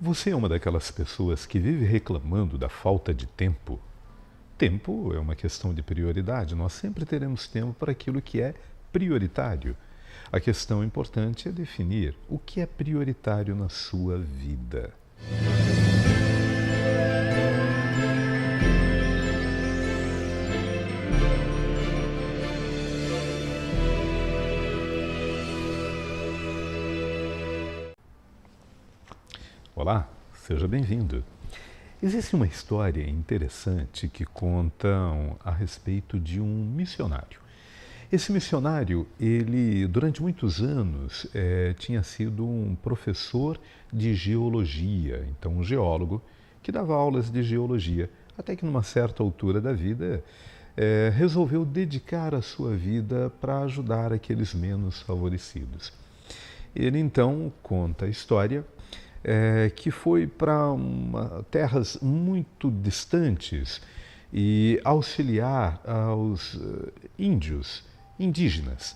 Você é uma daquelas pessoas que vive reclamando da falta de tempo? Tempo é uma questão de prioridade. Nós sempre teremos tempo para aquilo que é prioritário. A questão importante é definir o que é prioritário na sua vida. Olá, seja bem-vindo. Existe uma história interessante que contam a respeito de um missionário. Esse missionário, ele durante muitos anos tinha sido um professor de geologia, então um geólogo que dava aulas de geologia, até que numa certa altura da vida resolveu dedicar a sua vida para ajudar aqueles menos favorecidos. Ele então conta a história que foi para terras muito distantes e auxiliar aos índios, indígenas.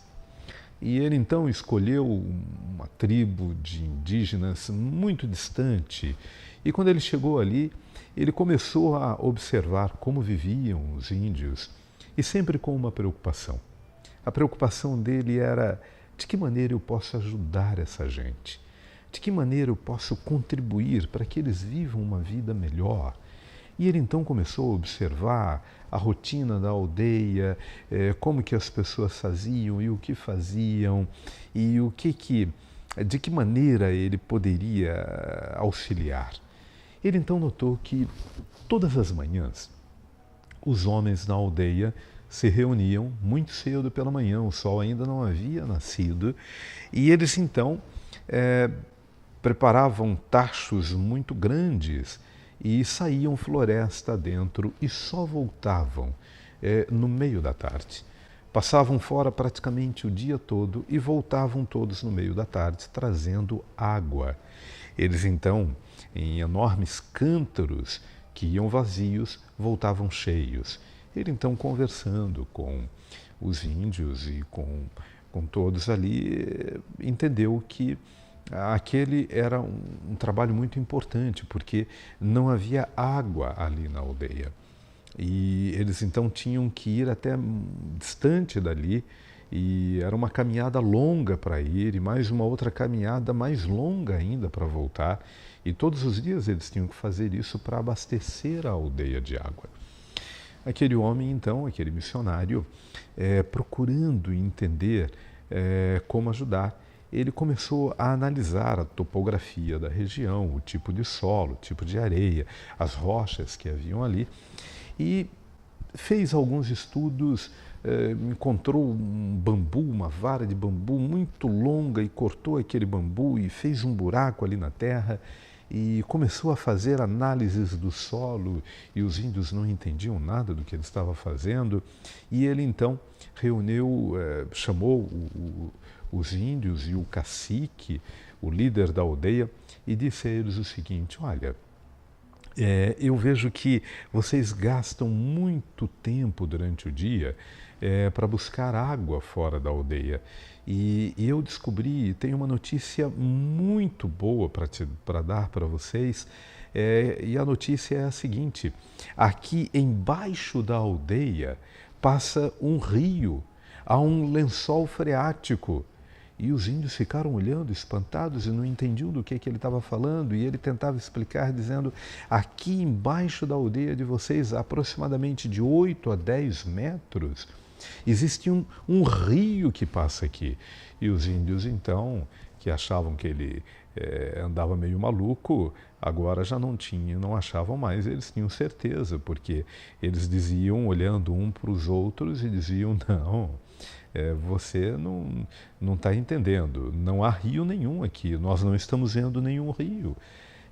E ele então escolheu uma tribo de indígenas muito distante. E quando ele chegou ali, ele começou a observar como viviam os índios e sempre com uma preocupação. A preocupação dele era: de que maneira eu posso ajudar essa gente? De que maneira eu posso contribuir para que eles vivam uma vida melhor? E ele então começou a observar a rotina da aldeia, como que as pessoas faziam e o que faziam, e de que maneira ele poderia auxiliar. Ele então notou que todas as manhãs os homens na aldeia se reuniam muito cedo pela manhã, o sol ainda não havia nascido, e eles então preparavam tachos muito grandes e saíam floresta dentro e só voltavam no meio da tarde. Passavam fora praticamente o dia todo e voltavam todos no meio da tarde trazendo água. Eles então, em enormes cântaros que iam vazios, voltavam cheios. Ele então, conversando com os índios e com todos ali, entendeu que aquele era um trabalho muito importante, porque não havia água ali na aldeia. E eles então tinham que ir até distante dali, e era uma caminhada longa para ir, e mais uma outra caminhada mais longa ainda para voltar. E todos os dias eles tinham que fazer isso para abastecer a aldeia de água. Aquele homem, então, aquele missionário, procurando entender como ajudar, ele começou a analisar a topografia da região, o tipo de solo, o tipo de areia, as rochas que haviam ali, e fez alguns estudos, encontrou um bambu, uma vara de bambu muito longa e cortou aquele bambu e fez um buraco ali na terra e começou a fazer análises do solo, e os índios não entendiam nada do que ele estava fazendo, e ele então chamou os índios e o cacique, o líder da aldeia, e disse a eles o seguinte: olha, eu vejo que vocês gastam muito tempo durante o dia para buscar água fora da aldeia. E eu descobri, tenho uma notícia muito boa para dar para vocês, e a notícia é a seguinte: aqui embaixo da aldeia passa um rio, há um lençol freático. E os índios ficaram olhando, espantados, e não entendiam do que ele estava falando. E ele tentava explicar, dizendo: aqui embaixo da aldeia de vocês, aproximadamente de 8 a 10 metros, existe um rio que passa aqui. E os índios, então, que achavam que ele andava meio maluco, agora já não achavam mais, eles tinham certeza, porque eles diziam, olhando um para os outros, e diziam: não, você não está entendendo, não há rio nenhum aqui, nós não estamos vendo nenhum rio.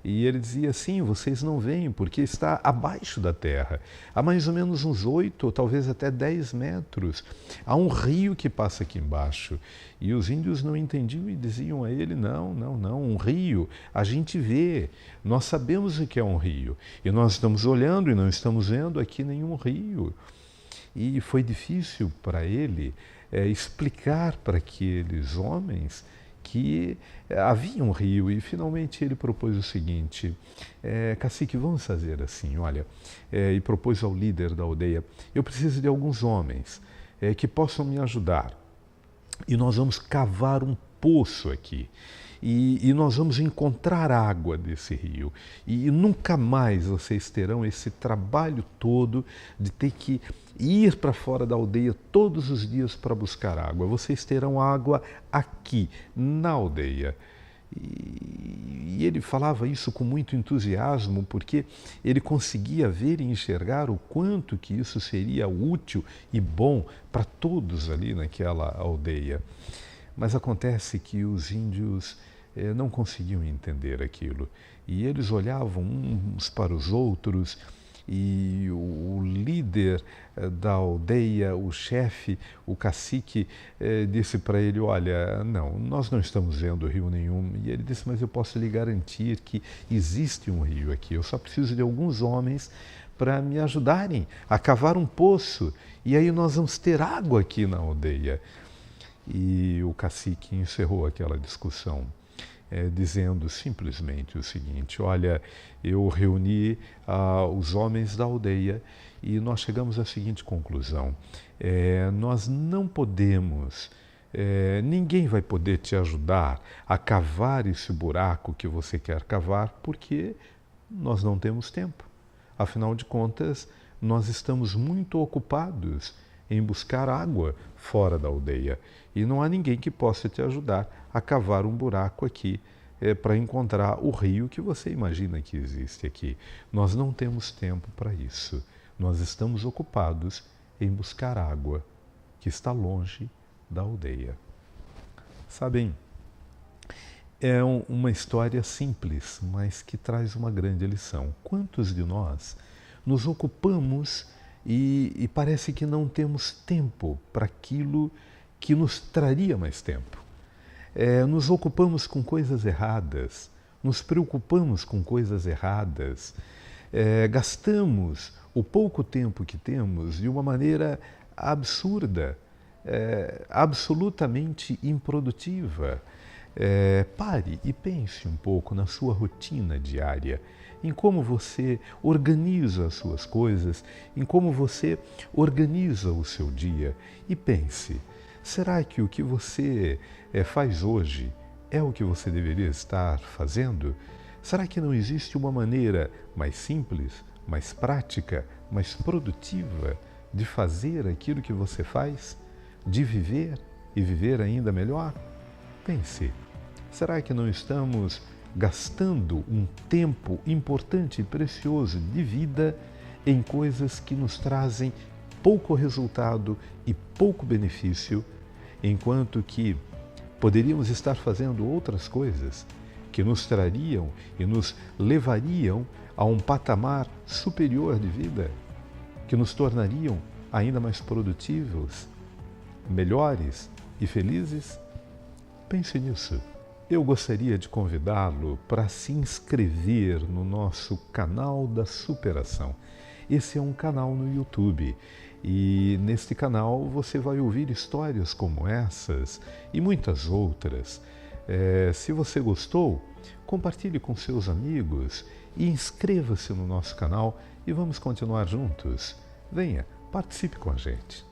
E ele dizia: sim, vocês não veem porque está abaixo da terra, há mais ou menos uns 8 ou talvez até 10 metros. Há um rio que passa aqui embaixo. E os índios não entendiam e diziam a ele: não, um rio a gente vê, nós sabemos o que é um rio. E nós estamos olhando e não estamos vendo aqui nenhum rio. E foi difícil para ele explicar para aqueles homens que havia um rio e finalmente ele propôs o seguinte: cacique, vamos fazer assim, olha, e propôs ao líder da aldeia: eu preciso de alguns homens que possam me ajudar e nós vamos cavar um poço aqui. E nós vamos encontrar água desse rio. E nunca mais vocês terão esse trabalho todo de ter que ir para fora da aldeia todos os dias para buscar água. Vocês terão água aqui, na aldeia. E ele falava isso com muito entusiasmo, porque ele conseguia ver e enxergar o quanto que isso seria útil e bom para todos ali naquela aldeia. Mas acontece que os índios não conseguiam entender aquilo. E eles olhavam uns para os outros e o líder da aldeia, o chefe, o cacique, disse para ele: olha, não, nós não estamos vendo rio nenhum. E ele disse: mas eu posso lhe garantir que existe um rio aqui, eu só preciso de alguns homens para me ajudarem a cavar um poço e aí nós vamos ter água aqui na aldeia. E o cacique encerrou aquela discussão dizendo simplesmente o seguinte: olha, eu reuni os homens da aldeia e nós chegamos à seguinte conclusão: nós não podemos, ninguém vai poder te ajudar a cavar esse buraco que você quer cavar porque nós não temos tempo. Afinal de contas, nós estamos muito ocupados em buscar água fora da aldeia e não há ninguém que possa te ajudar a cavar um buraco aqui para encontrar o rio que você imagina que existe aqui. Nós não temos tempo para isso. Nós estamos ocupados em buscar água que está longe da aldeia. Sabem, é uma história simples, mas que traz uma grande lição. Quantos de nós nos ocupamos e parece que não temos tempo para aquilo que nos traria mais tempo? Nos ocupamos com coisas erradas, nos preocupamos com coisas erradas, gastamos o pouco tempo que temos de uma maneira absurda, absolutamente improdutiva. Pare e pense um pouco na sua rotina diária, em como você organiza as suas coisas, em como você organiza o seu dia e pense: será que o que você faz hoje é o que você deveria estar fazendo? Será que não existe uma maneira mais simples, mais prática, mais produtiva de fazer aquilo que você faz? De viver e viver ainda melhor? Pense, será que não estamos gastando um tempo importante e precioso de vida em coisas que nos trazem pouco resultado e pouco benefício, enquanto que poderíamos estar fazendo outras coisas que nos trariam e nos levariam a um patamar superior de vida, que nos tornariam ainda mais produtivos, melhores e felizes? Pense nisso. Eu gostaria de convidá-lo para se inscrever no nosso canal da superação. Esse é um canal no YouTube e neste canal você vai ouvir histórias como essas e muitas outras. Se você gostou, compartilhe com seus amigos e inscreva-se no nosso canal e vamos continuar juntos. Venha, participe com a gente.